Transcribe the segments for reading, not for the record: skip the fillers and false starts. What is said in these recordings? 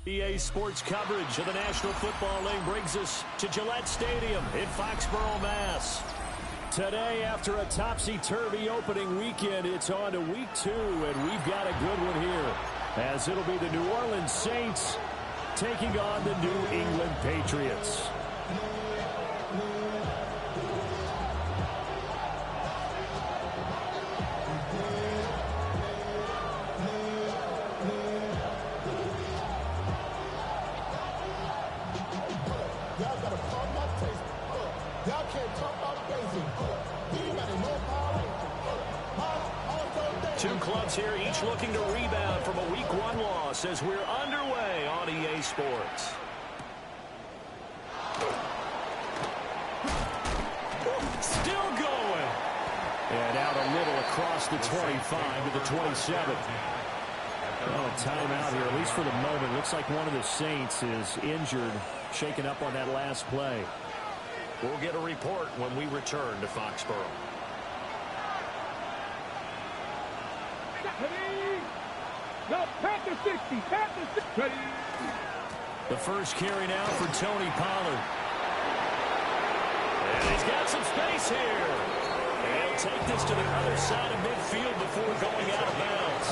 EA Sports coverage of the National Football League brings us to Gillette Stadium in Foxborough, Mass. Today, after a topsy-turvy opening weekend, it's on to week 2, and we've got a good one here, as it'll be the New Orleans Saints taking on the New England Patriots. Two clubs here, each looking to rebound from a Week 1 loss as we're underway on EA Sports. Still going. And out a little across the 25 to the 27. Oh, a timeout here, at least for the moment. Looks like one of the Saints is injured, shaken up on that last play. We'll get a report when we return to Foxborough. No, pat the 60, pat the 60. The first carry now for Tony Pollard. And he's got some space here. And he'll take this to the other side of midfield before going out of bounds.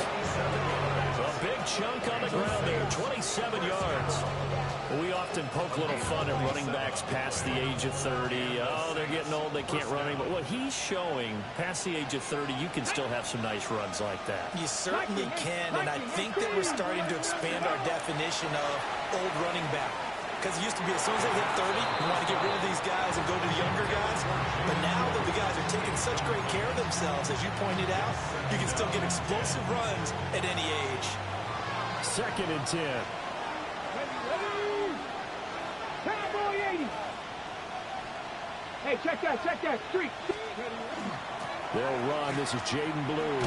A big chunk on the ground there, 27 yards. We often poke a little fun at running backs past the age of 30. Oh, they're getting old, they can't run anymore. What he's showing, past the age of 30, you can still have some nice runs like that. You certainly can, and I think that we're starting to expand our definition of old running back. Because it used to be as soon as they hit 30, you want to get rid of these guys and go to the younger guys. But now that the guys are taking such great care of themselves, as you pointed out, you can still get explosive runs at any age. 2nd and 10. Hey, check that, street. They'll run. This is Jaden Blue.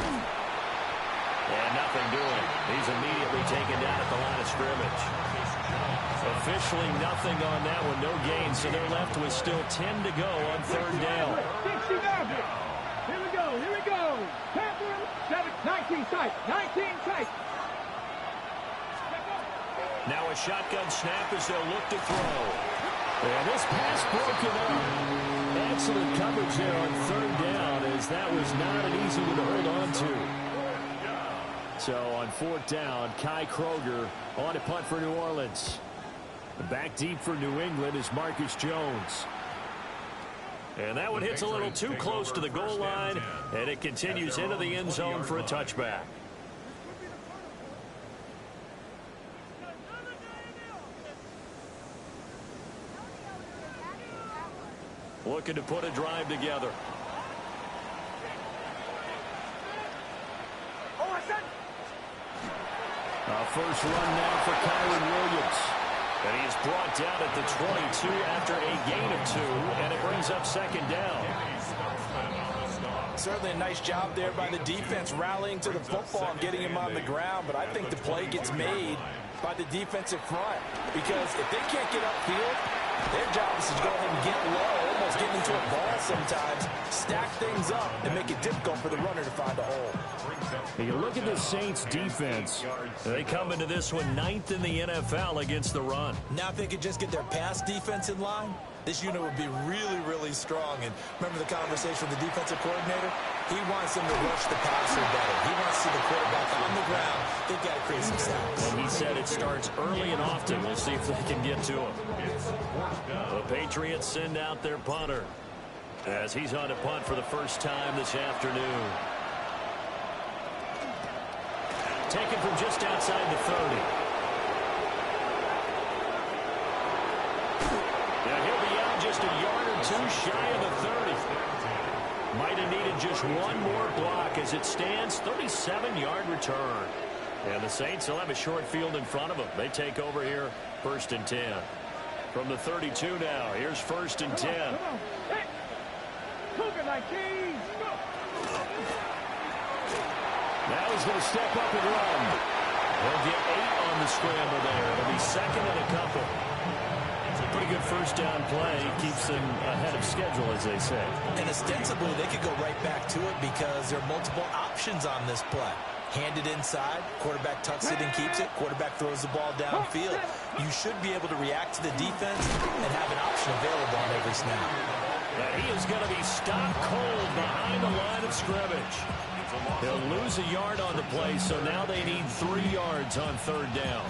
And nothing doing. He's immediately taken down at the line of scrimmage. Officially nothing on that one, no gain, so they're left with still 10 to go on 3rd down. 60 yards. Here we go. 19 tight. Now a shotgun snap as they'll look to throw. And this pass broken up. Excellent coverage there on 3rd down, as that was not an easy one to hold on to. So on 4th down, Kai Kroger on a punt for New Orleans. Back deep for New England is Marcus Jones. And that one hits a little too close to the goal line, and it continues into the end zone for a touchback. Looking to put a drive together. First run now for Kyron Williams. And he is brought down at the 22 after a gain of 2, and it brings up 2nd down. Certainly a nice job there by the defense rallying to the football and getting him on the ground, but I think the play gets made by the defensive front, because if they can't get upfield, their job is to go ahead and get low, almost get into a ball sometimes, stack things up, and make it difficult for the runner to find a hole. You look at the Saints defense. They come into this one 9th in the NFL against the run. Now if they could just get their pass defense in line, this unit would be really, really strong. And remember the conversation with the defensive coordinator? He wants them to rush the passer better. He wants to see the quarterback on the ground. They've got to create some sacks. And he said it starts early and often. We'll see if they can get to him. The Patriots send out their punter as he's on to punt for the first time this afternoon. Taken from just outside the 30. Now he'll be out just a yard or 2 shy of the 30. Might have needed just one more block as it stands. 37-yard return. And the Saints will have a short field in front of them. They take over here, 1st and 10. From the 32 now, here's 1st and 10. Hey, Cougar 19. Now he's going to step up and run. He'll get 8 on the scramble there. It'll be 2nd and a couple. It's a pretty good first down play. Keeps them ahead of schedule, as they say. And ostensibly, they could go right back to it because there are multiple options on this play. hand it inside, quarterback tucks it and keeps it, quarterback throws the ball downfield. You should be able to react to the defense and have an option available on every snap. And he is going to be stopped cold behind the line of scrimmage. He'll lose a yard on the play, so now they need 3 yards on third down.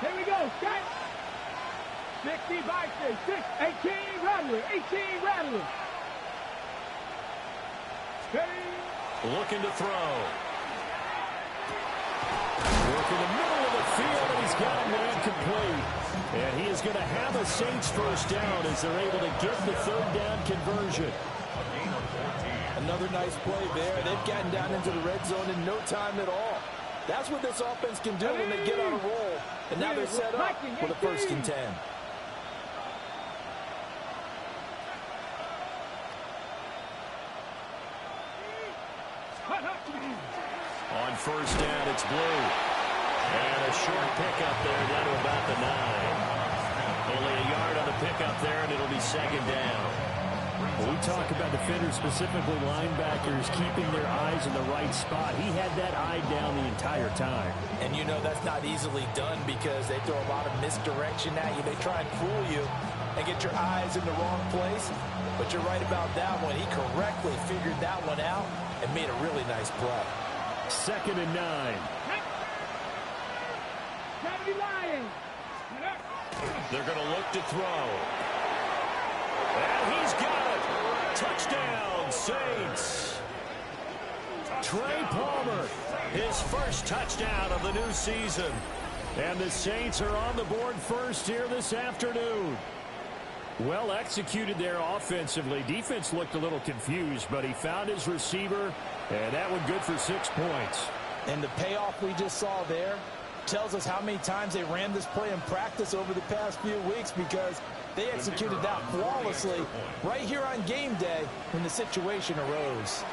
Here we go, Scott. 60 by 6, 18 Rattler, 18 Rattler. Steady. Looking to throw. Work in the middle of the field, and he's got him incomplete. And he is going to have a Saints first down as they're able to get the third down conversion. Another nice play there. They've gotten down into the red zone in no time at all. That's what this offense can do when they get on a roll. And now they're set up with a 1st and 10. On first down, it's Blue. And a short pickup there down to about the 9. Only a yard on the pickup there, and it'll be 2nd down. When we talk about defenders, specifically linebackers, keeping their eyes in the right spot, he had that eye down the entire time. And you know that's not easily done because they throw a lot of misdirection at you. They try and fool you and get your eyes in the wrong place. But you're right about that one. He correctly figured that one out and made a really nice play. 2nd and 9. They're going to look to throw. And he's got it. Touchdown, Saints. Trey Palmer, his first touchdown of the new season. And the Saints are on the board first here this afternoon. Well executed there offensively. Defense looked a little confused, but he found his receiver, and that one good for 6 points. And the payoff we just saw there tells us how many times they ran this play in practice over the past few weeks, because they executed that flawlessly right here on game day when the situation arose.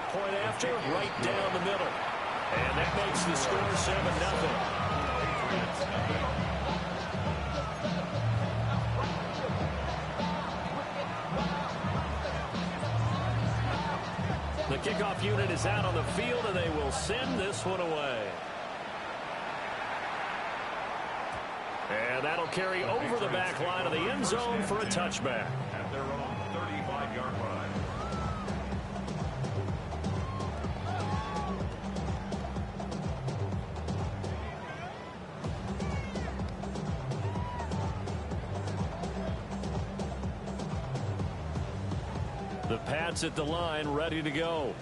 Point after, right down the middle. And that makes the score 7-0. The kickoff unit is out on the field, and they will send this one away. And that'll carry over the back line of the end zone for a touchback. At their own 35-yard line. The Pats at the line, ready to go.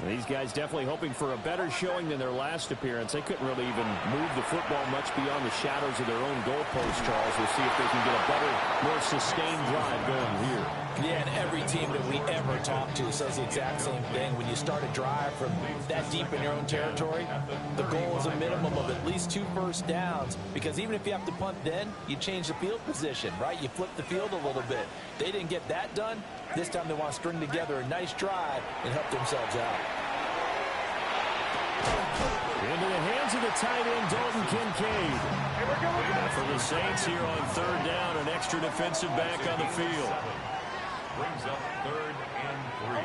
These guys definitely hoping for a better showing than their last appearance. They couldn't really even move the football much beyond the shadows of their own goalpost, Charles. We'll see if they can get a better, more sustained drive going here. Yeah, and every team that we ever talk to says the exact same thing. When you start a drive from that deep in your own territory, the goal is a minimum of at least 2 first downs, because even if you have to punt then, you change the field position, right? You flip the field a little bit. They didn't get that done. This time they want to string together a nice drive and help themselves out. Into the hands of the tight end, Dalton Kincaid. And for the Saints here on third down, an extra defensive back on the field. Brings up 3rd and 3.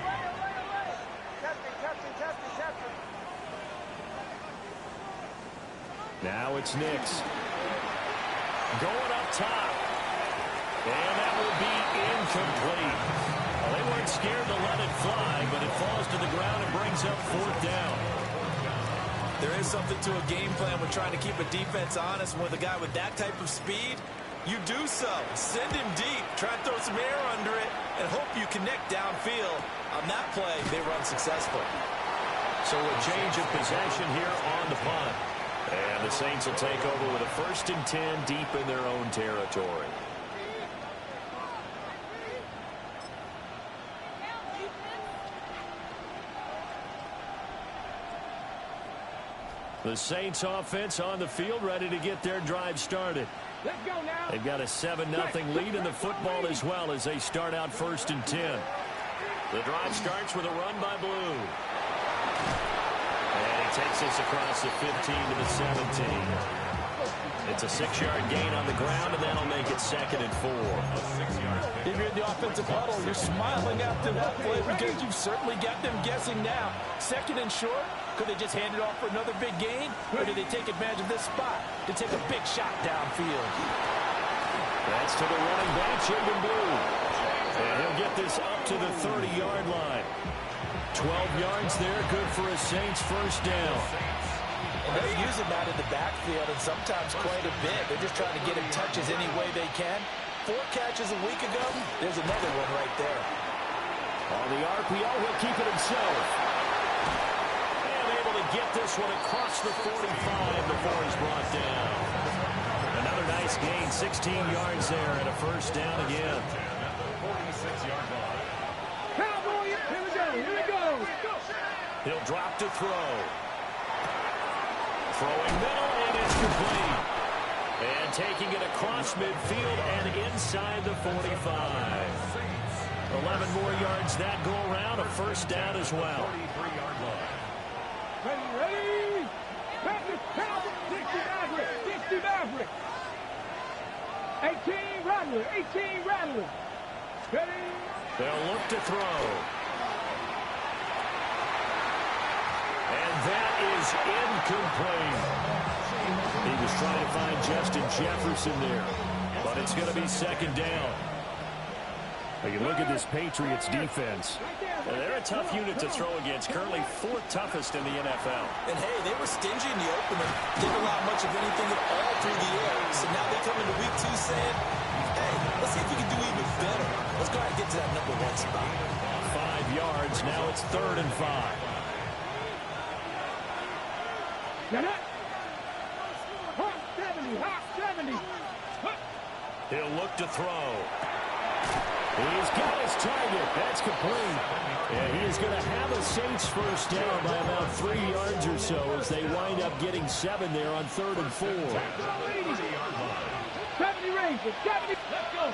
Now it's Nix. Going up top. And that will be incomplete. Well, they weren't scared to let it fly, but it falls to the ground and brings up 4th down. There is something to a game plan with trying to keep a defense honest. With a guy with that type of speed, you do so. Send him deep, try and throw some air under it, and hope you connect downfield. On that play, they run successful. So a change of possession here on the punt. And the Saints will take over with a 1st and 10 deep in their own territory. The Saints offense on the field, ready to get their drive started. Let's go now. They've got a 7-0 lead in the football as well as they start out 1st and 10. The drive starts with a run by Blue. And he takes us across the 15 to the 17. It's a 6-yard gain on the ground, and that'll make it 2nd and 4. If you're in the offensive huddle, you're smiling after that play because you've certainly got them guessing now. 2nd and short, could they just hand it off for another big gain? Or did they take advantage of this spot to take a big shot downfield? That's to the running back, Jaden Blue. And he'll get this up to the 30-yard line. 12 yards there, good for a Saints first down. And they're using that in the backfield, and sometimes quite a bit. They're just trying to get him touches any way they can. 4 catches a week ago. There's another one right there. On the RPO, he'll keep it himself. And able to get this one across the 45 before he's brought down. Another nice gain, 16 yards there, and a first down again. 46-yard line. Cowboy, here we go, here we go. He'll drop to throw. Throwing middle, and it's complete. And taking it across midfield and inside the 45. 11 more yards that go around, a first down as well. 43-yard line. Ready? Patriots, Cowboys, 60 Maverick, 60 Maverick. 18 Rattler, 18 Rattler. Ready? They'll look to throw. And that is incomplete. He was trying to find Justin Jefferson there, but it's going to be 2nd down. You can look at this Patriots defense. They're a tough unit to throw against, currently 4th toughest in the NFL. And, hey, they were stingy in the opener. Didn't allow much of anything at all through the air. So now they come into week 2 saying, hey, let's see if we can do even better. Let's go ahead and get to that number 1 spot. 5 yards. Now it's 3rd and 5. Get it? Hot 70, hot 70. He'll look to throw. He's got his target. That's complete. And he is going to have a Saints first down by about 3 yards or so as they wind up getting 7 there on 3rd and 4. 70 Rangers, 70. Let's go.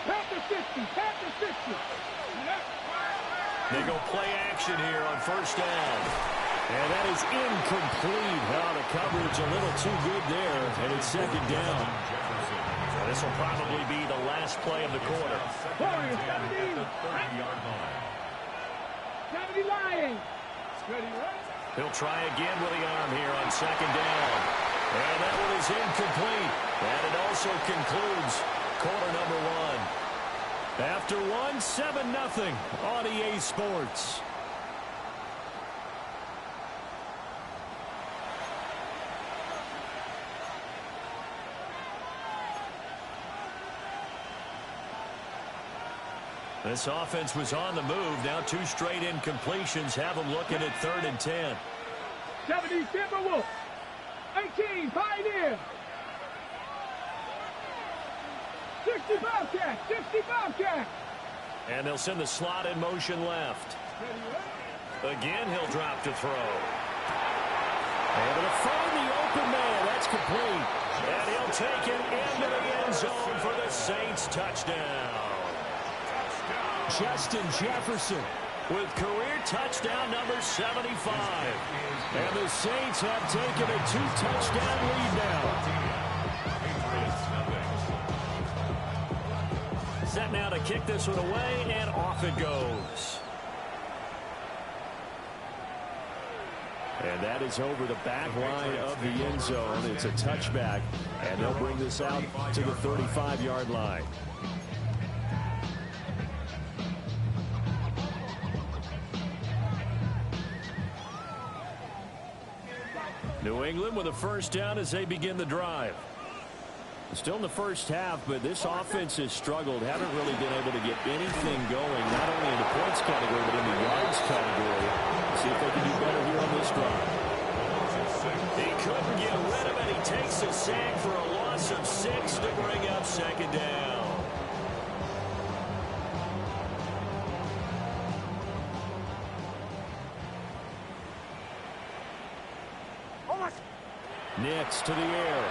Panther 50, Panther 50. They go play action here on first down. And that is incomplete. Now the coverage a little too good there, and it's 2nd down. So this will probably be the last play of the quarter. Warriors, 70. 30-yard line. 70 Lions. Ready, right? He'll try again with the arm here on 2nd down. And that one is incomplete. And it also concludes quarter number 1. After 1, 7-0 on EA Sports. This offense was on the move. Now 2 straight incompletions have them looking at 3rd and 10. 70 Timberwolves. 18 Pioneer. 60 Bobcat, 60 Bobcat. And they'll send the slot in motion left. Again, he'll drop to throw. Able to find the open man. That's complete. And he'll take it into the end zone for the Saints touchdown. Justin Jefferson with career touchdown number 75. And the Saints have taken a 2-touchdown lead now. Set now to kick this one away, and off it goes. And that is over the back line of the end zone. It's a touchback, and they'll bring this out to the 35-yard line. New England with a first down as they begin the drive. Still in the first half, but this offense has struggled. Haven't really been able to get anything going, not only in the points category, but in the yards category. See if they can do better here on this drive. He couldn't get rid of it. He takes a sack for a loss of 6 to bring up 2nd down. Next to the air.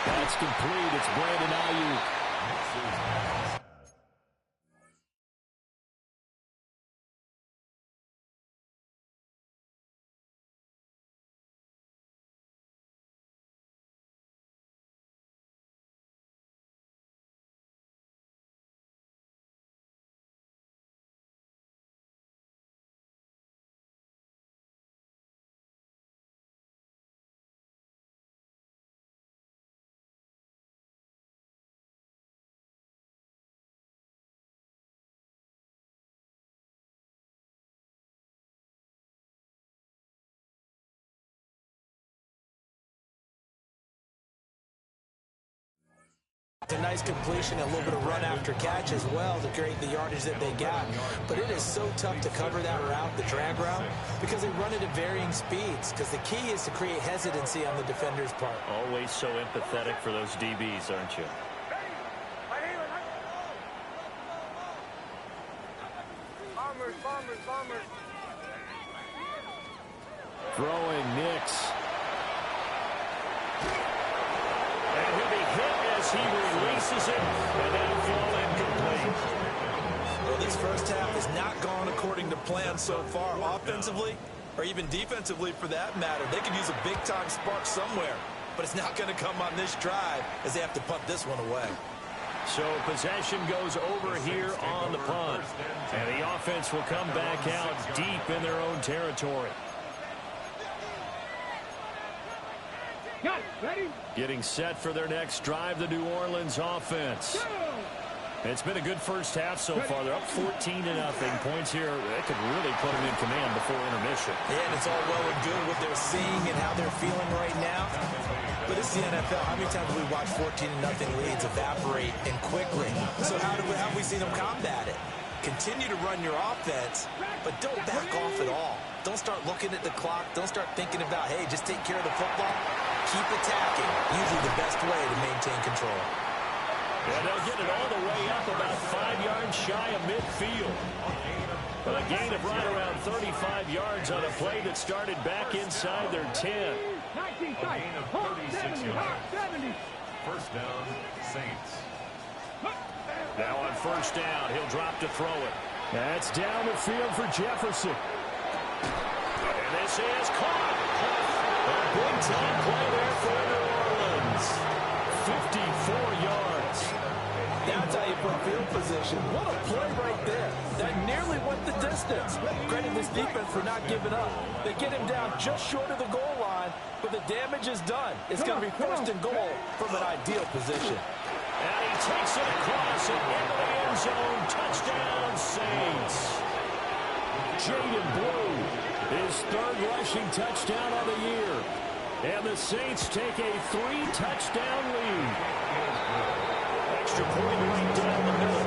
That's complete. It's Brandon Ayuk. a nice completion and a little bit of run after catch as well to create the yardage that they got. But it is so tough to cover that route, the drag route, because they run it at varying speeds. Because the key is to create hesitancy on the defender's part. Always so empathetic for those DBs, aren't you? Bombers. Throwing Nix. And he'll be hit as he releases it, and that'll fall incomplete. Well, this first half has not gone according to plan so far, offensively or even defensively for that matter. They could use a big-time spark somewhere, but it's not going to come on this drive as they have to punt this one away. So possession goes over here on the punt, and the offense will come back out deep in their own territory. Got it. Ready? Getting set for their next drive, the New Orleans offense. It's been a good first half so far. They're up 14-0. Points here, that could really put them in command before intermission. Yeah, and it's all well and good what they're seeing and how they're feeling right now. But it's the NFL. How many times have we watched 14-0 leads evaporate and quickly? So how have we seen them combat it? Continue to run your offense, but don't back off at all. Don't start looking at the clock. Don't start thinking about, hey, just take care of the football. Keep attacking. Usually the best way to maintain control. And they'll get it all the way up about 5 yards shy of midfield. A gain of right around 35 yards on a play that started back inside their 10. 19 A gain of 36 yards. First down, Saints. Now on first down, he'll drop to throw it. That's down the field for Jefferson. And this is caught. A big-time play there for New Orleans. 54 yards. That's how you put field position. What a play right there. That nearly went the distance. Credit this defense for not giving up. They get him down just short of the goal line, but the damage is done. It's going to be first and goal from an ideal position. And he takes it across and into the end zone. Touchdown, Saints. Jaden Blue, his third rushing touchdown of the year. And the Saints take a 3-touchdown lead. Extra point right down the middle.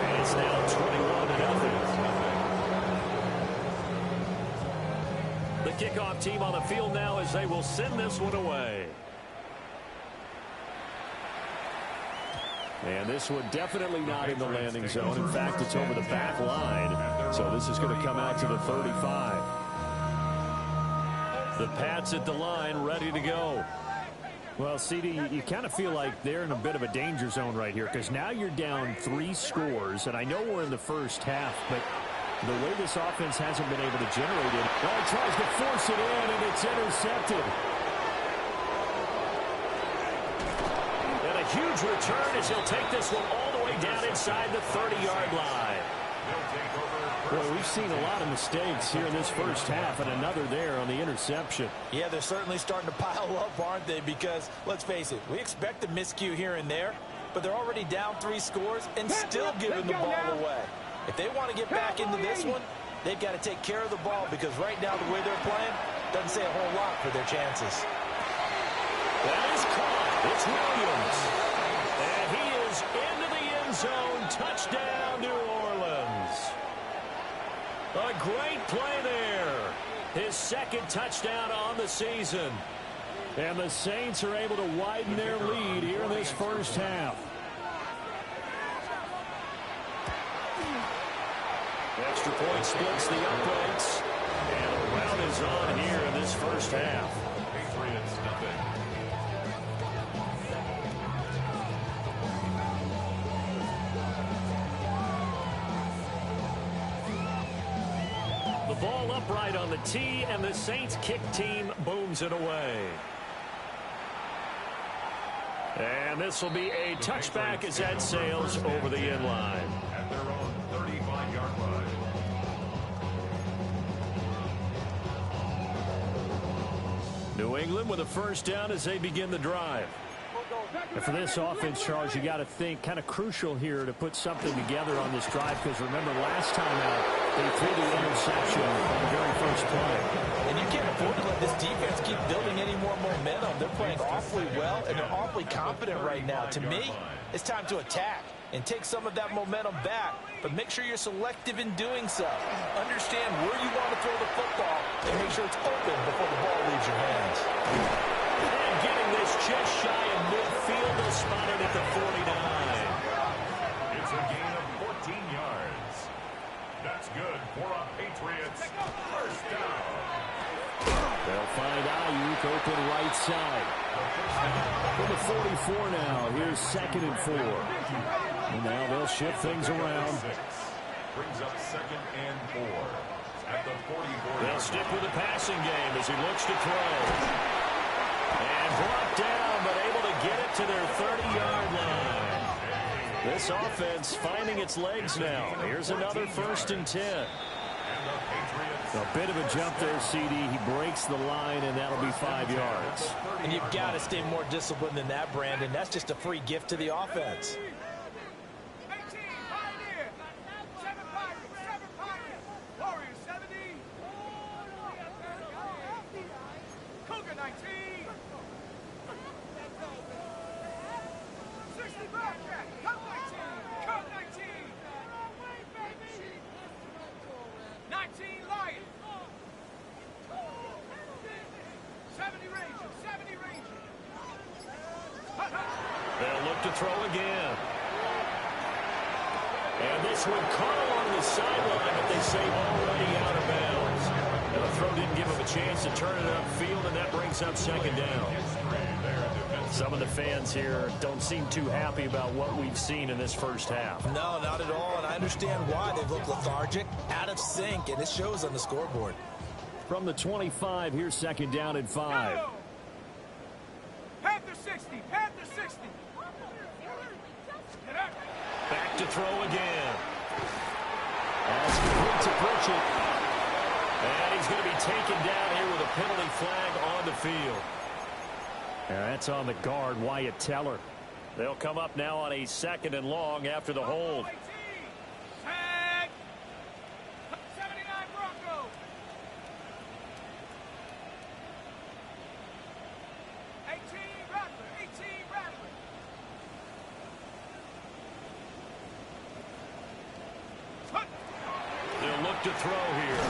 And it's now 21-0. The kickoff team on the field now as they will send this one away. And this one definitely not in the landing zone. In fact, it's over the back line. So this is going to come out to the 35. The Pats at the line, ready to go. Well, CD, you kind of feel like they're in a bit of a danger zone right here because now you're down 3 scores. And I know we're in the first half, but the way this offense hasn't been able to generate it. Well, he tries to force it in, and it's intercepted. Huge return as he'll take this one all the way down inside the 30-yard line. Well, we've seen a lot of mistakes here in this first half, and another there on the interception. Yeah, they're certainly starting to pile up, aren't they? Because, let's face it, we expect a miscue here and there, but they're already down 3 scores and still giving the ball away. If they want to get back into this one, they've got to take care of the ball because right now the way they're playing doesn't say a whole lot for their chances. That is caught. It's Williams. And he is into the end zone. Touchdown, New Orleans. A great play there. His second touchdown on the season. And the Saints are able to widen their lead here in this first half. Extra point splits the uprights. And a round is on here in this first half. Patriots nothing. The ball upright on the tee, and the Saints kick team booms it away. And this will be a touchback as that sails over the end line. At their own 35-yard line. New England with a first down as they begin the drive. And for this offense, Charles, you got to think kind of crucial here to put something together on this drive because remember last time out, They threw the interception on the very first play. And you can't afford to let this defense keep building any more momentum. They're playing awfully well, and they're awfully confident right now. To me, it's time to attack and take some of that momentum back. But make sure you're selective in doing so. Understand where you want to throw the football and make sure it's open before the ball leaves your hands. And getting this just shy of midfield, they'll spot it at the 49. It's a gain of 14 yards. That's good for a Patriots first down. They'll find Ayuk open right side. From the 44 now, here's 2nd and 4. And now they'll shift things around. Brings up 2nd and 4 at the 44. They'll stick with the passing game as he looks to throw. And brought down, but able to get it to their 30-yard line. This offense finding its legs now. Here's another 1st and 10. A bit of a jump there, CD. He breaks the line, and that'll be 5 yards. And you've got to stay more disciplined than that, Brandon. That's just a free gift to the offense. 18, Pioneer. 7 Pirates, 7 Pirates. Warriors, 70. Cougar, 19. 60 Bobcat. Cup 19. Cup 19. 19 Lion. 70 Rangers, 70 Rangers. They'll look to throw again. And this one caught along the sideline, but they say already out of bounds. And the throw didn't give him a chance to turn it upfield, and that brings up 2nd down. Some of the fans here don't seem too happy about what we've seen in this first half. No, not at all, and I understand why. They've looked lethargic, out of sync, and it shows on the scoreboard. From the 25, here's 2nd down and 5. Go! Panther 60, Panther 60. Get up. Back to throw again. As complete to Pritchett. And he's going to be taken down here with a penalty flag on the field. And that's on the guard, Wyatt Teller. They'll come up now on a 2nd and long after the hold. Tag. 79 Broncos. 18 Rattler, 18 Rattler. They'll look to throw here.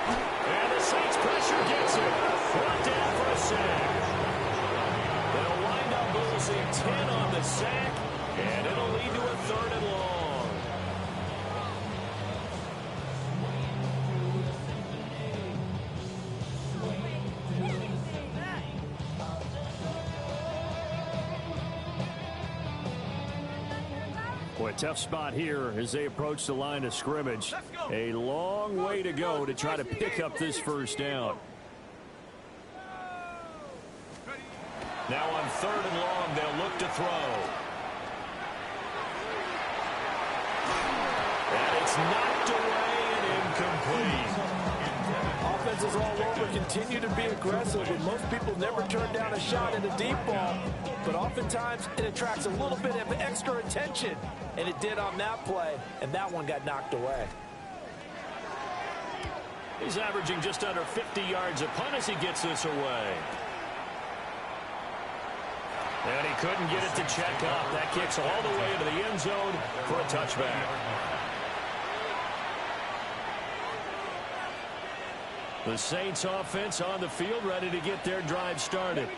And the Saints pressure gets it. Brought down for a sack. They'll wind up losing 10 on the sack, and it'll lead to a 3rd and long. Boy, tough spot here as they approach the line of scrimmage. A long way to go to try to pick up this 1st down. Now on 3rd and long, they'll look to throw. And it's knocked away and incomplete. Offenses all over continue to be aggressive, and most people never turn down a shot at a deep ball. But oftentimes, it attracts a little bit of extra attention. And it did on that play, and that one got knocked away. He's averaging just under 50 yards a punt as he gets this away. And he couldn't get it to check up. That kicks all the way into the end zone for a touchback. The Saints offense on the field ready to get their drive started.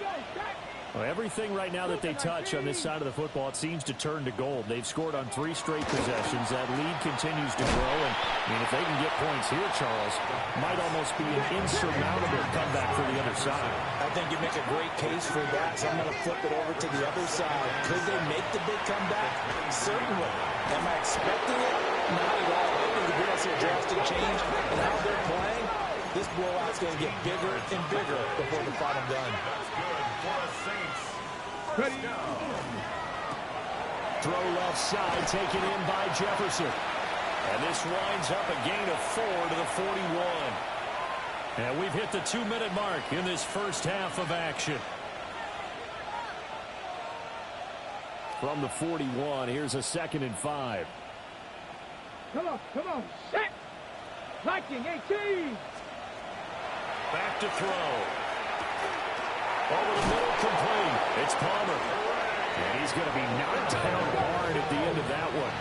Well, everything right now that they touch on this side of the football, it seems to turn to gold. They've scored on 3 straight possessions. That lead continues to grow. And, I mean, if they can get points here, Charles, might almost be an insurmountable comeback for the other side. I think you make a great case for that, so I'm going to flip it over to the other side. Could they make the big comeback? Certainly. Am I expecting it? Not at all. I think we're going to see a drastic change in how they're playing. This blowout's going to get bigger and bigger before the final gun. Ready. Throw left side, taken in by Jefferson. And this winds up a gain of 4 to the 41. And we've hit the 2-minute mark in this first half of action. From the 41, here's a 2nd and 5. Come on, set. Viking 18. Back to throw. Over the middle, complete. It's Palmer. And he's going to be knocked down hard at the end of that one.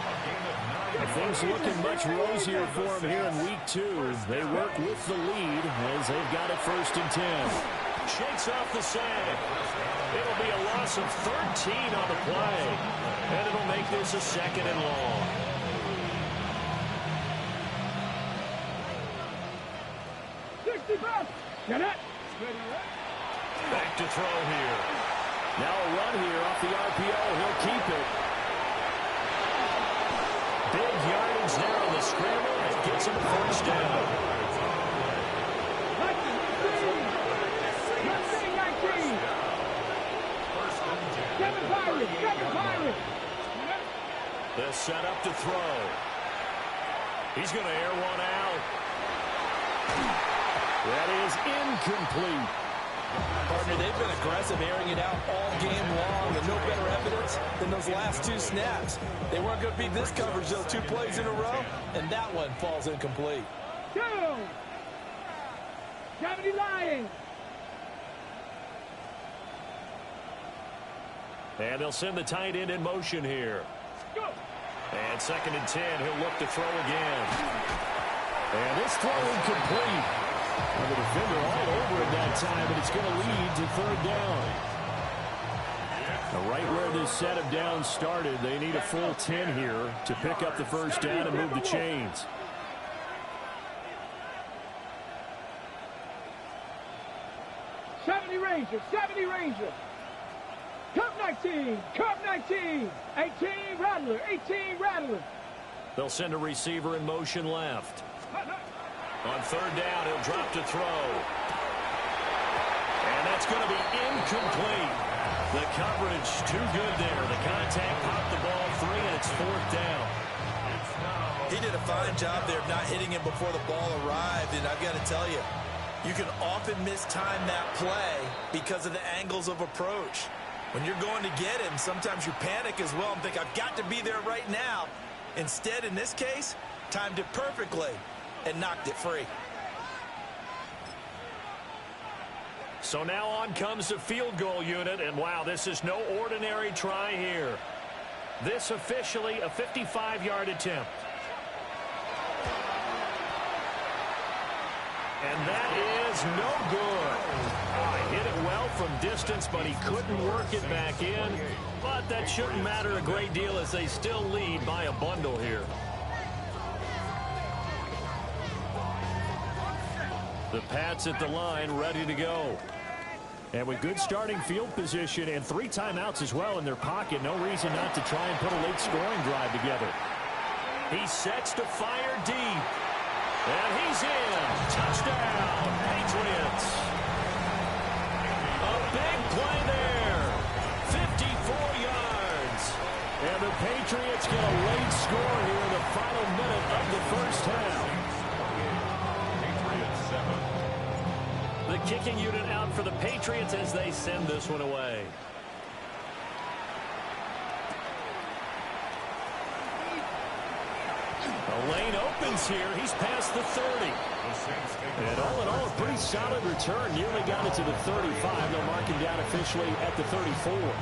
And things looking much rosier for him here in week 2. They work with the lead as they've got it 1st and 10. Shakes off the sag. It'll be a loss of 13 on the play. And it'll make this a 2nd and long. Get it. Back to throw here. Now a run here off the RPO. He'll keep it. Big yardage there on the scramble. It gets him a 1st down. 19. Seven Pirates. They'll set up to throw. He's going to air one out. That is incomplete. Partner, they've been aggressive airing it out all game long, and no better evidence than those last 2 snaps. They weren't going to beat this coverage those 2 plays in a row, and that one falls incomplete. 2. 70 Lions. And they'll send the tight end in motion here. Go. And 2nd and 10, he'll look to throw again. And this throw incomplete. And the defender all over it that time, and it's going to lead to 3rd down. Now, right where this set of downs started, they need a full 10 here to pick up the 1st down and move the chains. Seventy Rangers. Cup 19. 18 Rattler. They'll send a receiver in motion left. On 3rd down, he'll drop to throw. And that's going to be incomplete. The coverage too good there. The contact popped the ball free, and it's 4th down. He did a fine job there of not hitting him before the ball arrived, and I've got to tell you, you can often mistime that play because of the angles of approach. When you're going to get him, sometimes you panic as well and think, I've got to be there right now. Instead, in this case, timed it perfectly and knocked it free. So now on comes the field goal unit, and wow, this is no ordinary try here. This officially a 55-yard attempt. And that is no good. He hit it well from distance, but he couldn't work it back in. But that shouldn't matter a great deal as they still lead by a bundle here. The Pats at the line, ready to go. And with good starting field position and 3 timeouts as well in their pocket, no reason not to try and put a late scoring drive together. He sets to fire deep. And he's in. Touchdown, Patriots. A big play there. 54 yards. And the Patriots get a late score here in the final minute of the 1st half. The kicking unit out for the Patriots as they send this one away. The lane opens here. He's past the 30. And all in all, a pretty solid return. Nearly got it to the 35. They'll mark him down officially at the 34.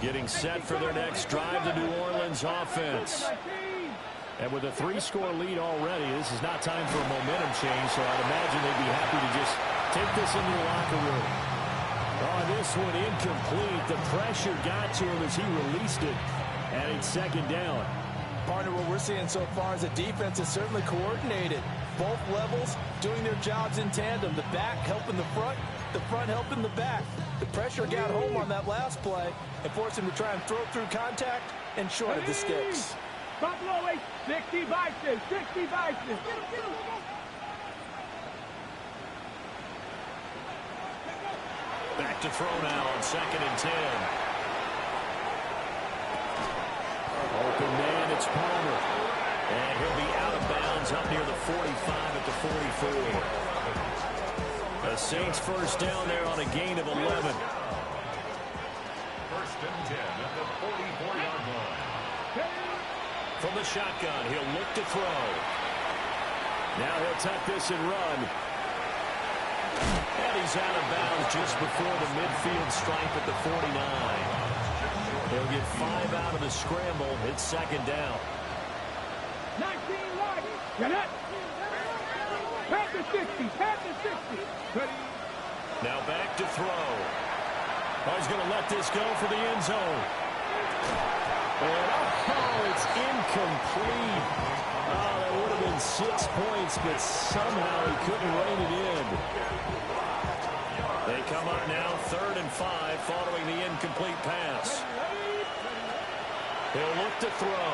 Getting set for their next drive, the New Orleans offense. And with a 3-score lead already, this is not time for a momentum change, so I'd imagine they'd be happy to just take this into the locker room. Oh, this one incomplete. The pressure got to him as he released it, and it's 2nd down. Partner, what we're seeing so far is the defense is certainly coordinated. Both levels doing their jobs in tandem. The back helping the front helping the back. The pressure got home on that last play and forced him to try and throw through contact and shorted the sticks. Buffalo 8, 60 Vikings, 60 Vikings. Back to throw now on 2nd and 10. Open man, it's Palmer. And he'll be out of bounds up near the 45 at the 44. The Saints first down there on a gain of 11. First and 10 at the 44-yard line. From the shotgun, he'll look to throw. Now he'll tuck this and run. And he's out of bounds just before the midfield stripe at the 49. He'll get 5 out of the scramble. It's second down. 19 yards. Get it. Pass the 60. Pass the 60. Now back to throw. Oh, he's going to let this go for the end zone. And it's incomplete. Oh, that would have been 6 points, but somehow he couldn't rein it in. They come up now 3rd and 5 following the incomplete pass. He'll look to throw.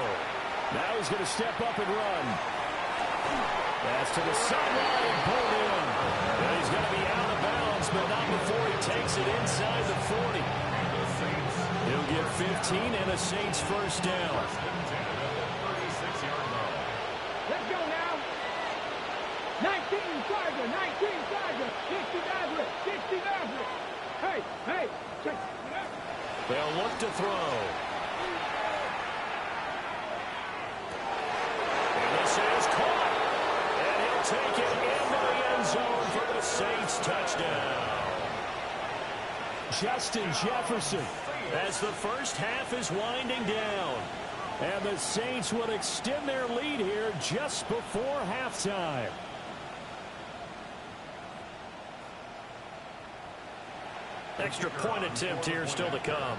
Now he's going to step up and run. Pass to the sideline and pulled in. And he's going to be out of bounds, but not before he takes it inside the 40. He'll get 15 and a Saints first down. Let's go now. 19 Charger, 19 Charger, 60 Nazareth, 60 Nazareth. Hey, check. They'll look to throw. And this is caught. And he'll take it into the end zone for the Saints touchdown. Justin Jefferson, as the first half is winding down. And the Saints will extend their lead here just before halftime. Extra point attempt here still to come.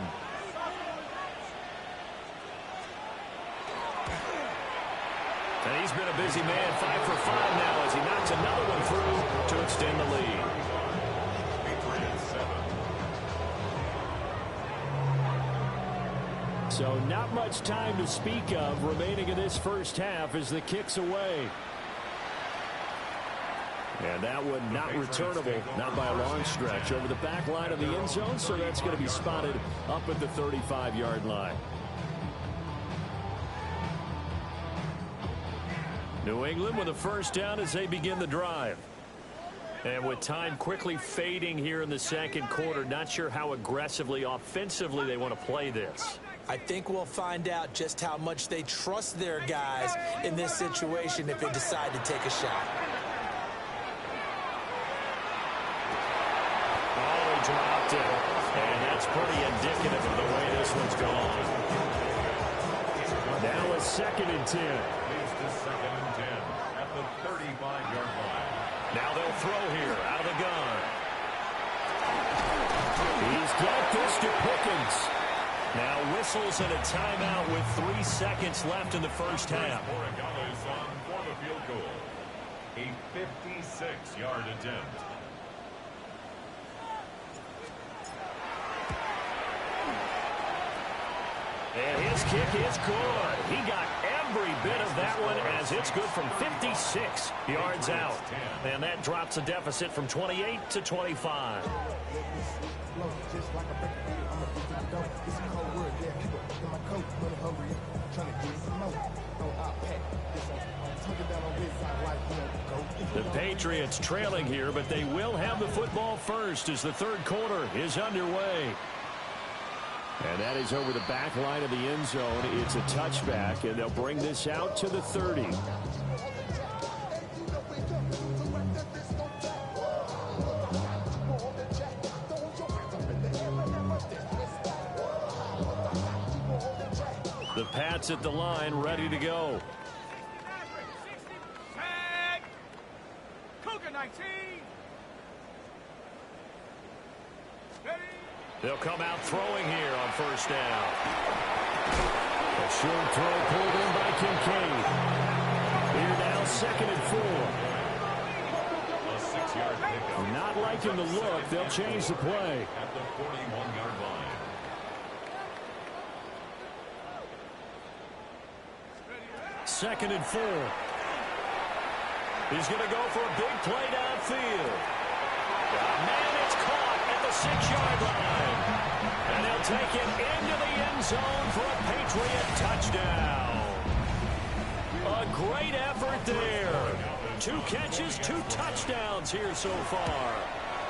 And he's been a busy man, 5 for 5 now as he knocks another one through to extend the lead. So not much time to speak of remaining in this first half as the kick's away. And that one not returnable, not by a long stretch, over the back line of the end zone, so that's going to be spotted up at the 35-yard line. New England with a first down as they begin the drive. And with time quickly fading here in the second quarter, not sure how aggressively, offensively they want to play this. I think we'll find out just how much they trust their guys in this situation if they decide to take a shot. Oh, he dropped it. And that's pretty indicative of the way this one's gone. Now a 2nd and 10. Leads to 2nd and 10 at the 35-yard line. Now they'll throw here out of the gun. He's got this to Pickens. Now whistles and a timeout with 3 seconds left in the first half. Moragala's on for the field goal. A 56-yard attempt. And his kick is good. He got every bit of that one as it's good from 56 yards out. And that drops the deficit from 28 to 25. The Patriots trailing here, but they will have the football first as the third quarter is underway. And that is over the back line of the end zone. It's a touchback, and they'll bring this out to the 30. The Pats at the line, ready to go. Tag. Cougar 19. They'll come out throwing here on first down. A short throw pulled in by Kincaid. Here now, 2nd and 4. A 6-yard pickup. Not liking the look. They'll change the play. At the 41-yard line. Second and 4. He's going to go for a big play downfield. Man, it's caught at the 6-yard line. And they'll take it into the end zone for a Patriot touchdown. A great effort there. 2 catches, 2 touchdowns here so far.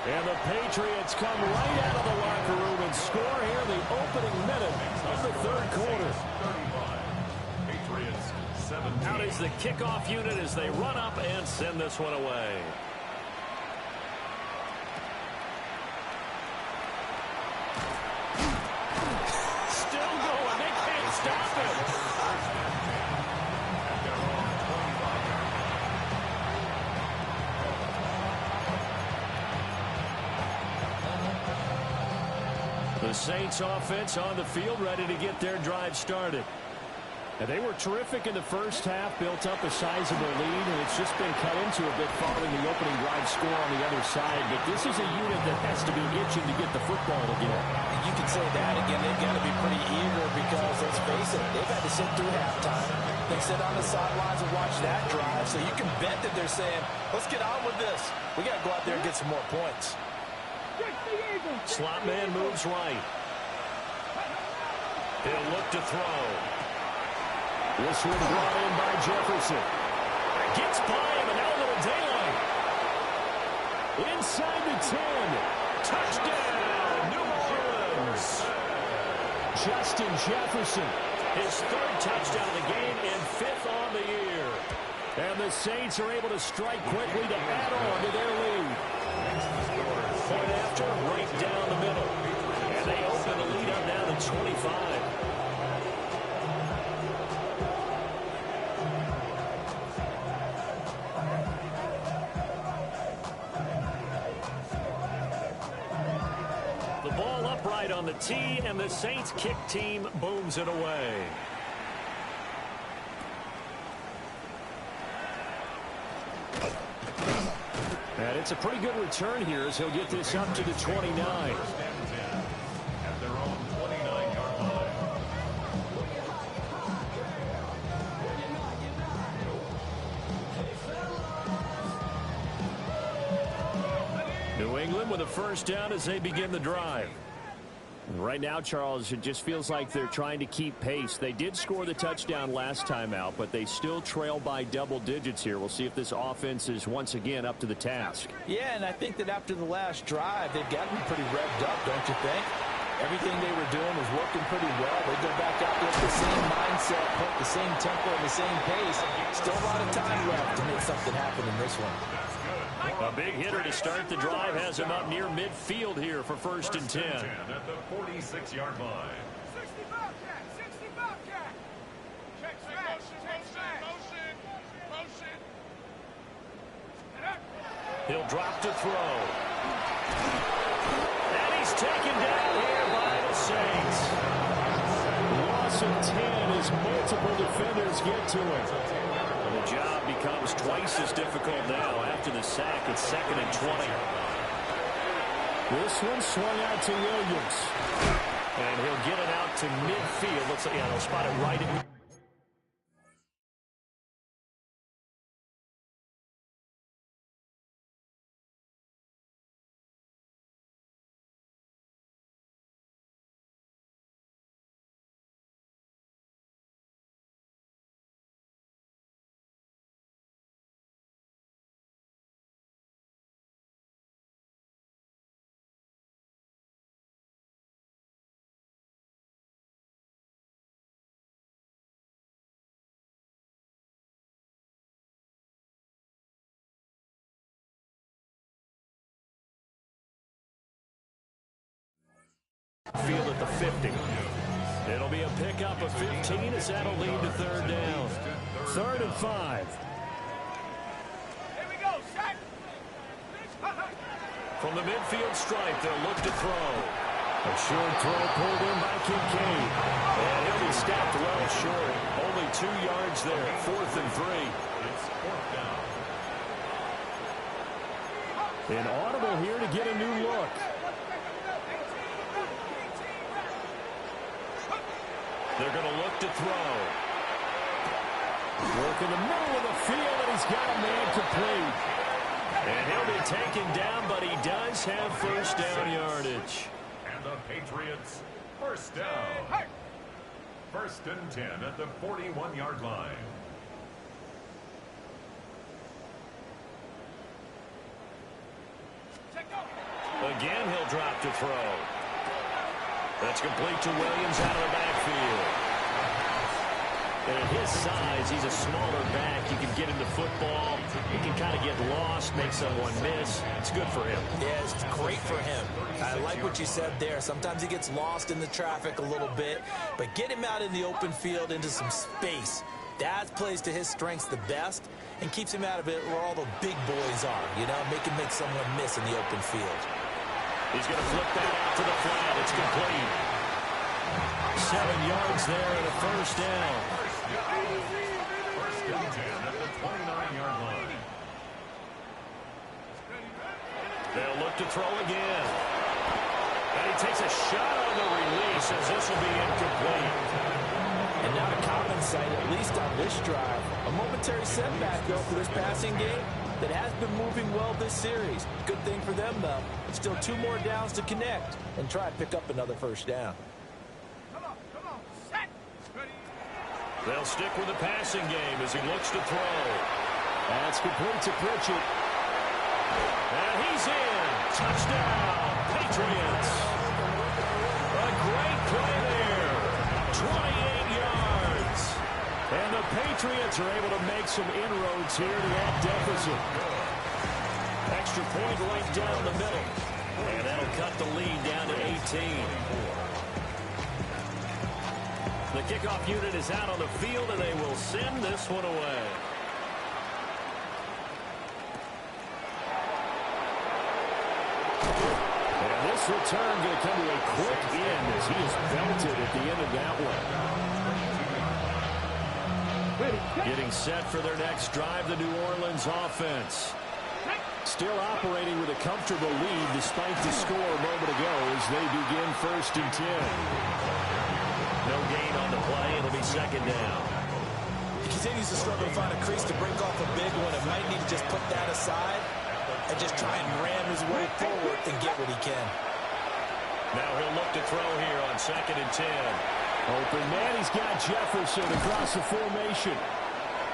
And the Patriots come right out of the locker room and score here in the opening minute of the third quarter. Patriots 17. Out is the kickoff unit as they run up and send this one away. Still going. They can't stop him. The Saints offense on the field ready to get their drive started. And they were terrific in the first half, built up a sizable lead, and it's just been cut into a bit following the opening drive score on the other side. But this is a unit that has to be itching to get the football again. You can say that again. They've got to be pretty eager because, let's face it, they've had to sit through halftime. They sit on the sidelines and watch that drive. So you can bet that they're saying, let's get on with this. We got to go out there and get some more points. Slot man moves right. He'll look to throw. This one brought in by Jefferson. Gets by him, and now a little daylight. Inside the 10. Touchdown, New Orleans. Justin Jefferson, his 3rd touchdown of the game and 5th on the year. And the Saints are able to strike quickly to add on to their lead. Point after, right down the middle. And they open the lead up now to 25. The ball upright on the tee, and the Saints kick team booms it away. And it's a pretty good return here as he'll get this up to the 29. At their own 29-yard line. New England with a first down as they begin the drive. Right now, Charles, it just feels like they're trying to keep pace. They did score the touchdown last time out, but they still trail by double digits here. We'll see if this offense is once again up to the task. Yeah, and I think that after the last drive, they've gotten pretty revved up, don't you think? Everything they were doing was working pretty well. They go back out there with the same mindset, put the same tempo and the same pace. Still a lot of time left to make something happen in this one. A big hitter to start the drive has him up near midfield here for 1st and 10. At the 46-yard line. 60 Bobcat, 60 Bobcat. Check smash, check smash. Motion. He'll drop to throw. And he's taken down here by the Saints. Loss of 10 as multiple defenders get to him. And the job becomes twice as difficult now after the sack. It's 2nd and 20. This one swung out to Williams. And he'll get it out to midfield. Looks like, yeah, they'll spot it right at field at the 50. It'll be a pickup of 15 as that'll lead to 3rd down. 3rd and 5. Here we go, set. From the midfield stripe, they'll look to throw. A short throw pulled in by Kincaid. And he'll be stopped well short. Only 2 yards there. 4th and 3. It's 4th down. An audible here to get a new look. They're going to look to throw. Work in the middle of the field, and he's got a man complete. And he'll be taken down, but he does have 1st down yardage. And the Patriots, 1st down. 1st and 10 at the 41-yard line. Again, he'll drop to throw. That's complete to Williams out of the backfield. And at his size, he's a smaller back. You can get him the football. He can kind of get lost, make someone miss. It's good for him. Yeah, it's great for him. I like what you said there. Sometimes he gets lost in the traffic a little bit, but get him out in the open field into some space. That plays to his strengths the best and keeps him out of it where all the big boys are, you know, make someone miss in the open field. He's going to flip that out to the flat. It's complete. 7 yards there and a first down. First down 10 at the 29-yard line. They'll look to throw again. And he takes a shot on the release as this will be incomplete. And not a common sight, at least on this drive. A momentary setback, though, for this passing game that has been moving well this series. Good thing for them, though. Still 2 more downs to connect and try and pick up another first down. They'll stick with the passing game as he looks to throw. That's complete to Pritchett. And he's in. Touchdown, Patriots. A great play there. 28 yards. And the Patriots are able to make some inroads here to that deficit. Extra point right down the middle. And that'll cut the lead down to 18. The kickoff unit is out on the field, and they will send this one away. And this return going to come to a quick end as he is belted at the end of that one. Getting set for their next drive, the New Orleans offense. Still operating with a comfortable lead despite the score a moment ago as they begin 1st and 10. No gain on the play. It'll be 2nd down. He continues to struggle to find a crease to break off a big one and might need to just put that aside and just try and ram his way forward and get what he can. Now he'll look to throw here on 2nd and 10. Open man, he's got Jefferson across the formation.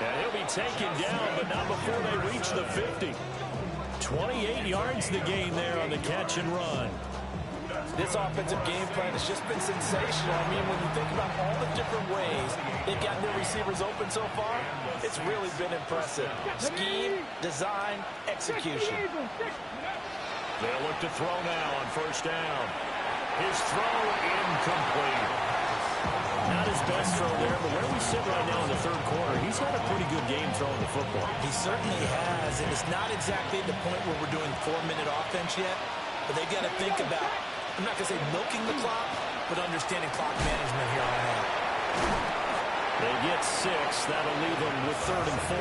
And he'll be taken down, but not before they reach the 50. 28 yards the gain there on the catch and run. This offensive game plan has just been sensational. I mean, when you think about all the different ways they've gotten their receivers open so far, it's really been impressive. Scheme, design, execution. They'll look to throw now on 1st down. His throw incomplete. Not his best throw there, but where we sit right now in the 3rd quarter, he's had a pretty good game throwing the football. He certainly has, and it's not exactly the point where we're doing 4-minute offense yet, but they've got to think about, I'm not going to say milking the clock, but understanding clock management here on out. They get 6. That'll leave them with 3rd and 4.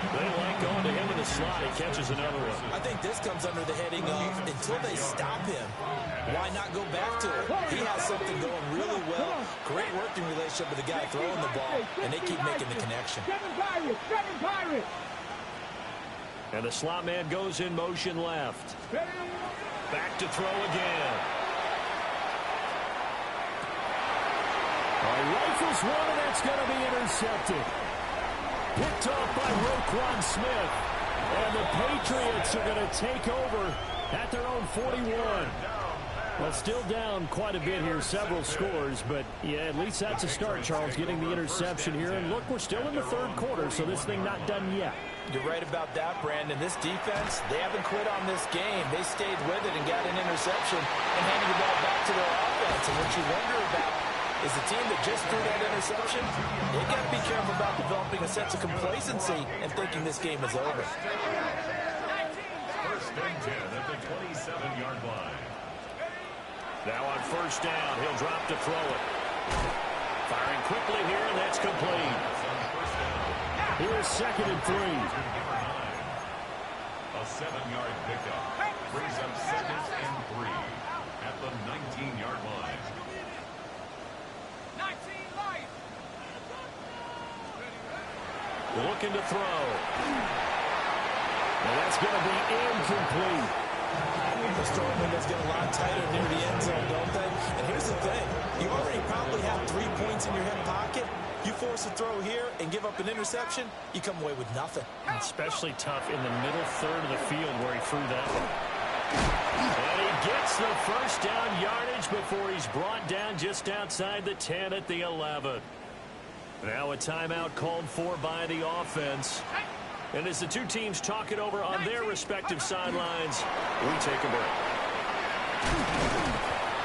They like going to him in the slot. He catches another one. I think this comes under the heading of, until they stop him, why not go back to it? He has something going really well. Great working relationship with the guy throwing the ball, and they keep making the connection. And the slot man goes in motion left. Back to throw again. Rifles one, and that's going to be intercepted. Picked off by Roquan Smith. And the Patriots are going to take over at their own 41. Well, still down quite a bit here, several scores, but yeah, at least that's a start, Charles, getting the interception here. And look, we're still in the 3rd quarter, so this thing not done yet. You're right about that, Brandon. This defense, they haven't quit on this game. They stayed with it and got an interception and handed the ball back to their offense. And what you wonder about is the team that just threw that interception, they got to be careful about developing a sense of complacency and thinking this game is over. 1st and 10 at the 27-yard line. Now on 1st down, he'll drop to throw it. Firing quickly here, and that's complete. Here's 2nd and 3. A 7-yard pickup brings up 2nd and 3 at the 19-yard line. Looking to throw. And that's going to be incomplete. This throwing window's get a lot tighter near the end zone, don't they? And here's the thing. You already probably have 3 points in your hip pocket. You force a throw here and give up an interception, you come away with nothing. Especially tough in the middle 3rd of the field where he threw that one. And he gets the first down yardage before he's brought down just outside the 10 at the 11. Now a timeout called for by the offense. And as the two teams talk it over on their respective sidelines, we take a break.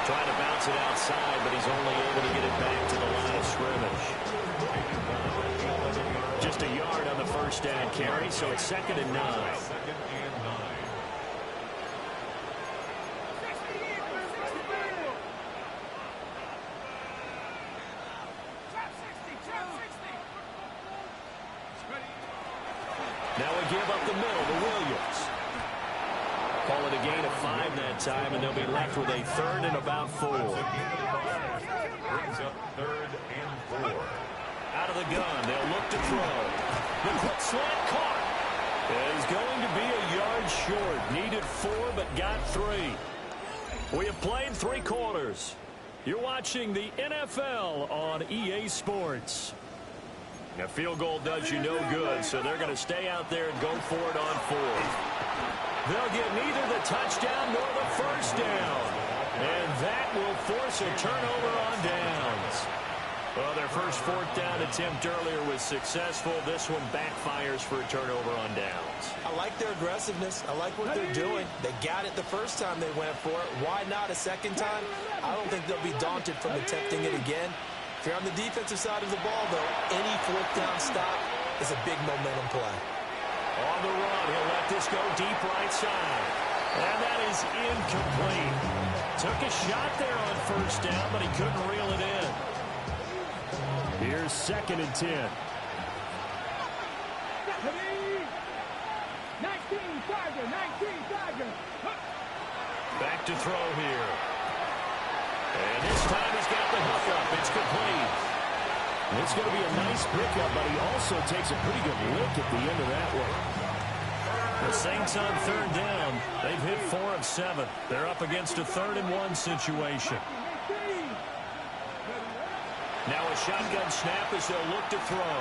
Trying to bounce it outside, but he's only able to get it back to the line of scrimmage. Just a yard on the first down carry, so it's 2nd and 9. Now we give up the middle to Williams. Call it a gain of 5 that time, and they'll be left with a 3rd and about 4. Brings up 3rd and 4. Out of the gun, they'll look to throw. The quick slant caught. Is going to be a yard short. Needed 4, but got 3. We have played 3 quarters. You're watching the NFL on EA Sports. A field goal does you no good, so they're going to stay out there and go for it on 4th. They'll get neither the touchdown nor the first down. And that will force a turnover on downs. Well, their first 4th down attempt earlier was successful. This one backfires for a turnover on downs. I like their aggressiveness. I like what they're doing. They got it the first time they went for it. Why not a second time? I don't think they'll be daunted from attempting it again. If you're on the defensive side of the ball, though, any 4th down stop is a big momentum play. On the run, he'll let this go deep right side. And that is incomplete. Took a shot there on first down, but he couldn't reel it in. Here's 2nd and 10. 19, Tiger, 19, Tiger. Back to throw here. And this time he's got the hook up. It's complete. It's going to be a nice pickup, but he also takes a pretty good lick at the end of that one. The Saints on 3rd down. They've hit 4 of 7. They're up against a 3rd and 1 situation. Now a shotgun snap as they'll look to throw.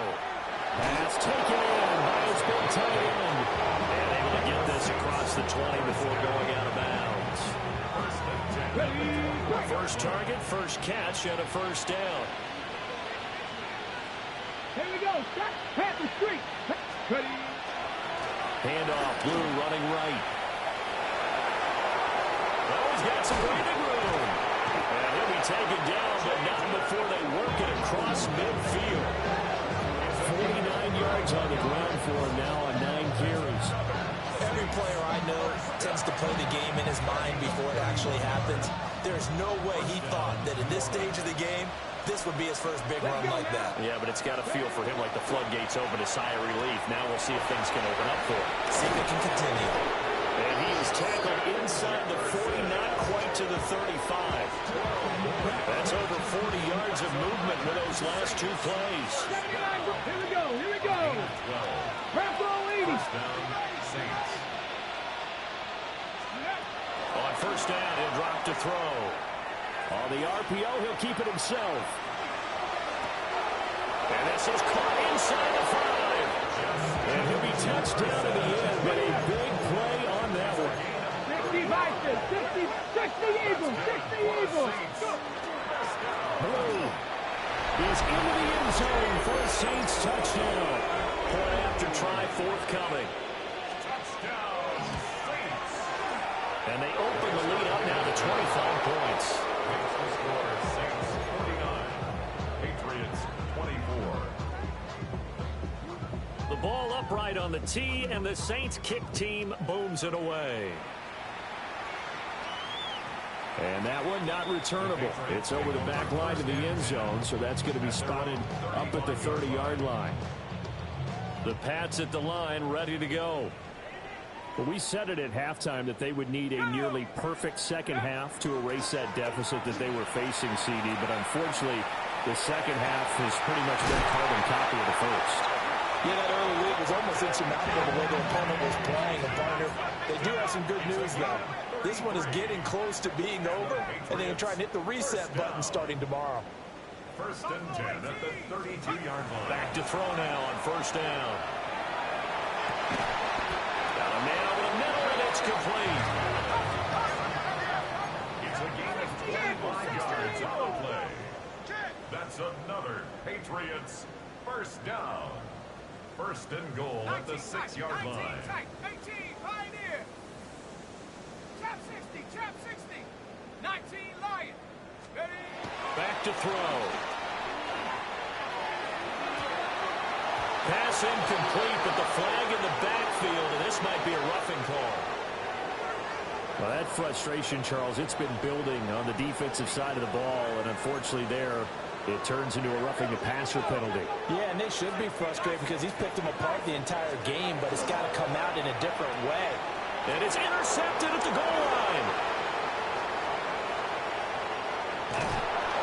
Pass taken in by his big tight end. And able to get this across the 20 before going out of bounds. First target, first catch, and a first down. Here we go. Stop. Panther Street. Ready. Handoff, Blue running right. Oh, he's got some breathing room. And he'll be taken down, but not before they work it across midfield. 49 yards on the ground for him now on 9 carries. Every player I know tends to play the game in his mind before it actually happens. There's no way he thought that in this stage of the game, this would be his first big run like that. Yeah, but it's got to feel for him like the floodgates open, a sigh of relief. Now we'll see if things can open up for him. See if it can continue. And he is tackled inside the 40, not quite to the 35. That's over 40 yards of movement with those last 2 plays. Here we go. Here we go. Purple 80. Saints. On first down, he'll drop to throw. On the RPO, he'll keep it himself. And this is caught inside the 5. And he'll be touched down in the end, but a big play on that one. 60 Vikings, 60 Eagles, 60 Eagles. Blue is into the end zone for a Saints touchdown. Point after try forthcoming. Touchdown, Saints. And they open the lead up now to 25 points. Score, Saints 49, Patriots 24. The ball upright on the tee, and the Saints kick team booms it away. And that one not returnable. It's over the back line of the end zone, so that's going to be spotted up at the 30-yard line. The Pats at the line, ready to go. Well, we said it at halftime that they would need a nearly perfect second half to erase that deficit that they were facing, CD, but unfortunately, the second half has pretty much been a carbon copy of the first. Yeah, that early lead was almost insurmountable the way the opponent was playing, and partner, they do have some good news, though. This one is getting close to being over, and they can try and hit the reset button starting tomorrow. First and 10 at the 32-yard line. Back to throw now on first down. Got a man over the middle, and it's complete. That's another Patriots first down. First and goal at the 6-yard line. 18, Pioneer. Trap 60, trap 60. 19, Lion. Ready? Back to throw. Pass incomplete, but the flag in the backfield, and this might be a roughing call. Well, that frustration, Charles, it's been building on the defensive side of the ball, and unfortunately there, it turns into a roughing the passer penalty. Yeah, and they should be frustrated because he's picked them apart the entire game, but it's got to come out in a different way. And it's intercepted at the goal line.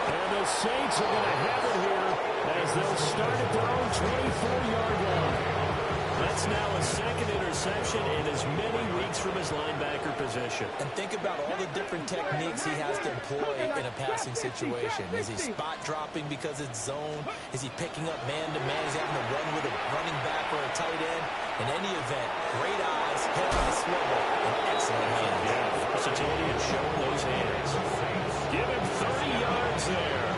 And the Saints are going to have it here as they'll start at their own 24-yard line. That's now a second interception in as many weeks from his linebacker position. And think about all the different techniques he has to employ in a passing situation. Is he spot dropping because it's zone? Is he picking up man-to-man? Is he having to run with a running back or a tight end? In any event, great eyes, head on a swivel, and excellent hands. Yeah, versatility and showing those hands. Give him 30 yards there.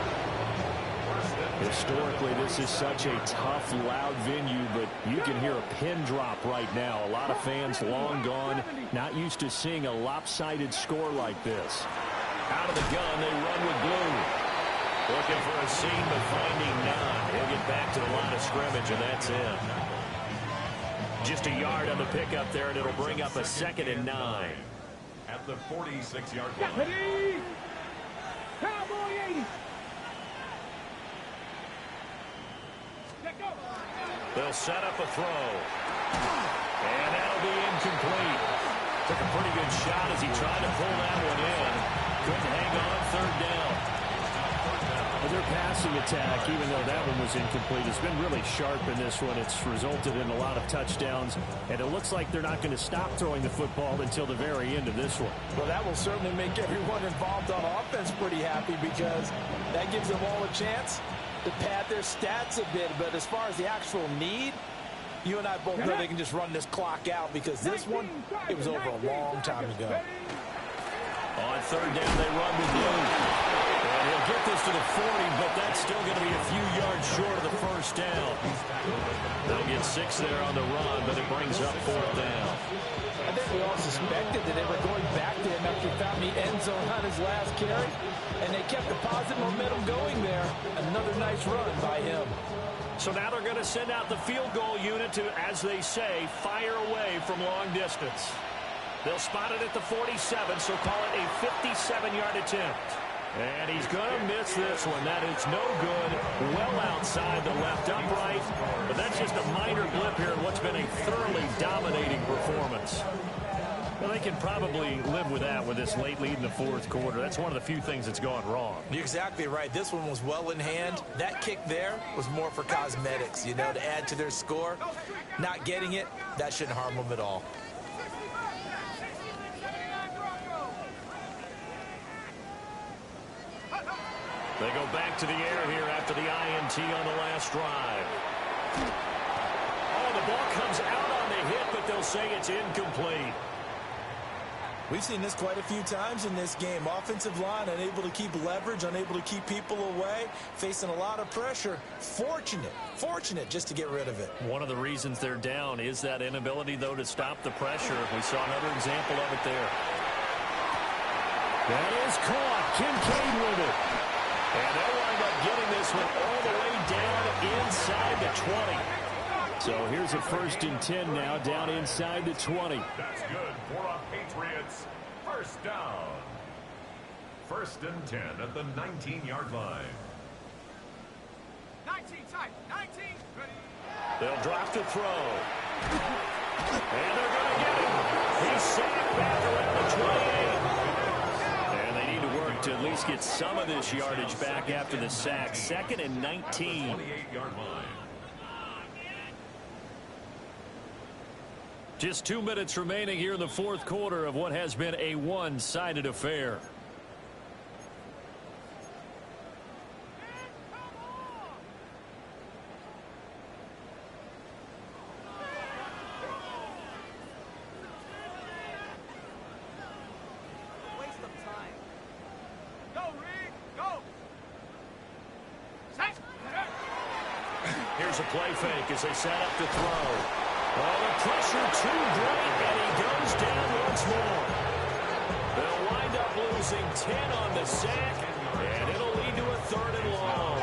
Historically, this is such a tough, loud venue, but you can hear a pin drop right now. A lot of fans long gone, not used to seeing a lopsided score like this. Out of the gun, they run with blue. Looking for a seam, but finding none. He'll get back to the line of scrimmage, and that's it. Just a yard on the pickup there, and it'll bring up a 2nd and 9. At the 46-yard line. Ready? Cowboy 80. They'll set up a throw. And that'll be incomplete. Took a pretty good shot as he tried to pull that one in. Couldn't hang on 3rd down. And their passing attack, even though that one was incomplete, has been really sharp in this one. It's resulted in a lot of touchdowns, and it looks like they're not going to stop throwing the football until the very end of this one. Well, that will certainly make everyone involved on offense pretty happy because that gives them all a chance to pad their stats a bit. But as far as the actual need, you and I both know they can just run this clock out because this one, it was over a long time ago. On 3rd down, they run with blue. And he'll get this to the 40, but that's still going to be a few yards short of the 1st down. They'll get 6 there on the run, but it brings up 4th down. I think we all suspected that they were going back to him after he found the end zone on his last carry, and they kept the positive momentum going there. Another nice run by him. So now they're going to send out the field goal unit to, as they say, fire away from long distance. They'll spot it at the 47, so call it a 57-yard attempt. And he's going to miss this one. That is no good. Well outside the left upright. But that's just a minor blip here in what's been a thoroughly dominating performance. Well, they can probably live with that with this late lead in the 4th quarter. That's one of the few things that's gone wrong. You're exactly right. This one was well in hand. That kick there was more for cosmetics, you know, to add to their score. Not getting it, that shouldn't harm them at all. They go back to the air here after the INT on the last drive. Oh, the ball comes out on the hit, but they'll say it's incomplete. We've seen this quite a few times in this game. Offensive line unable to keep leverage, unable to keep people away, facing a lot of pressure. Fortunate just to get rid of it. One of the reasons they're down is that inability, though, to stop the pressure. We saw another example of it there. That is caught. Kincaid with it. And they'll wind up getting this one all the way down inside the 20. So here's a 1st and 10 now, down inside the 20. That's good for a Patriots first down. 1st and 10 at the 19-yard line. 19 tight, 19, ready. They'll drop to throw. And they're going to get him. He's sacked back around the 28. And they need to work to at least get some of this yardage back after the sack. 2nd and 19. 28-yard line. Just 2 minutes remaining here in the 4th quarter of what has been a one-sided affair. Here's a play fake as they set up to throw. Oh, the pressure too great, and he goes down once more. They'll wind up losing 10 on the sack, and it'll lead to a 3rd and long.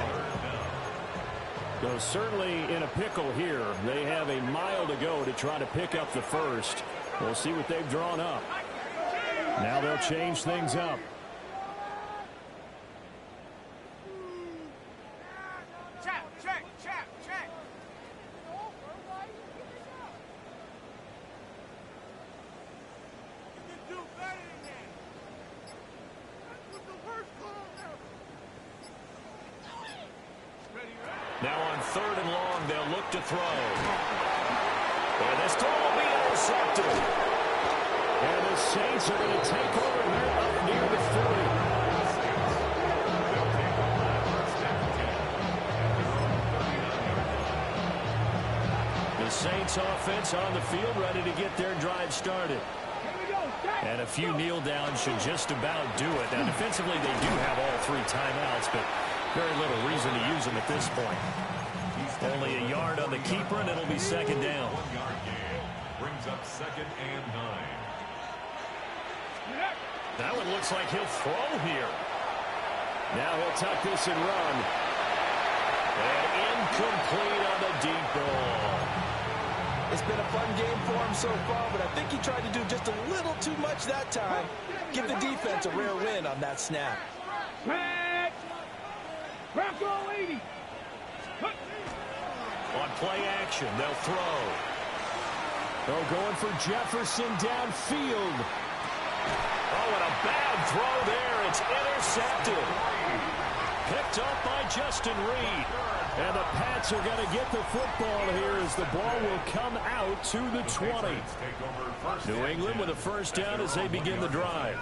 So certainly in a pickle here. They have a mile to go to try to pick up the first. We'll see what they've drawn up. Now they'll change things up. Now on 3rd and long, they'll look to throw. And this throw will be intercepted. And the Saints are going to take over here up near the 40. The Saints offense on the field ready to get their drive started. And a few kneel downs should just about do it. Now defensively they do have all 3 timeouts, but very little reason to use them at this point. Only a yard on the keeper, and it'll be 2nd down. 1-yard gain brings up 2nd and 9. That one looks like he'll throw here. Now he'll tuck this and run. And incomplete on the deep ball. It's been a fun game for him so far, but I think he tried to do just a little too much that time. Give the defense a rare win on that snap. On play action, they'll throw. They're going for Jefferson downfield. Oh, and a bad throw there. It's intercepted. Picked up by Justin Reed. And the Pats are going to get the football here as the ball will come out to the 20. New England with a 1st down as they begin the drive.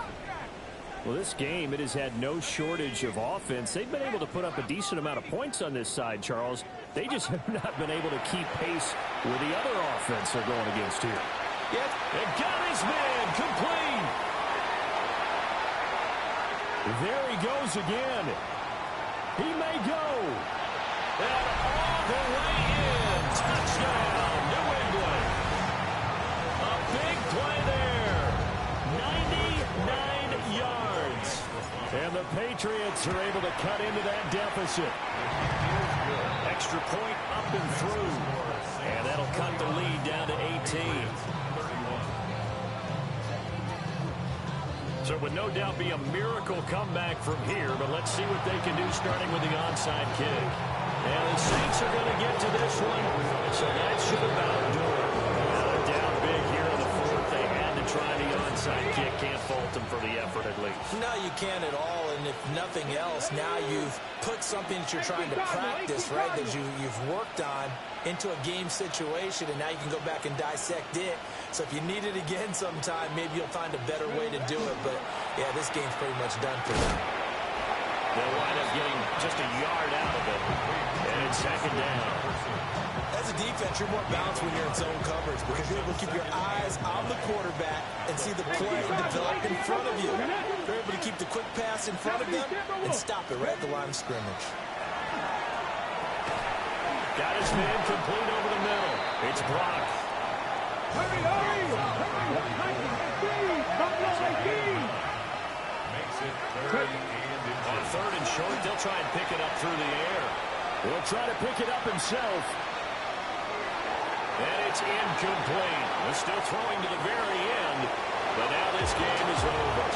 Well, this game, it has had no shortage of offense. They've been able to put up a decent amount of points on this side, Charles. They just have not been able to keep pace with the other offense they're going against here. Yep, and got his man complete. There he goes again. He may go. And all the way in. Touchdown, New England. A big play there. 99 yards. And the Patriots are able to cut into that deficit. Extra point up and through. And that'll cut the lead down to 18. So it would no doubt be a miracle comeback from here, but let's see what they can do starting with the onside kick. And the Saints are going to get to this one, so that should about do it. Down big here in the 4th. They had to try the onside kick. Can't fault them for the effort at least. No, you can't at all, and if nothing else, now you've put something that you're trying to practice, right, that you've worked on into a game situation, and now you can go back and dissect it. So if you need it again sometime, maybe you'll find a better way to do it. But, yeah, this game's pretty much done for them. They'll wind up getting just a yard out of it. And it's 2nd down. As a defense, you're more balanced when you're in zone coverage because you're able to keep your eyes on the quarterback and see the play develop in front of you. You're able to keep the quick pass in front of them and stop it right at the line of scrimmage. Got his man complete over the middle. It's Brock. Hurry, hurry! Makes it 3rd and On 3rd and short, they'll try and pick it up through the air. He'll try to pick it up himself. And it's incomplete. They're still throwing to the very end, but now this game is over.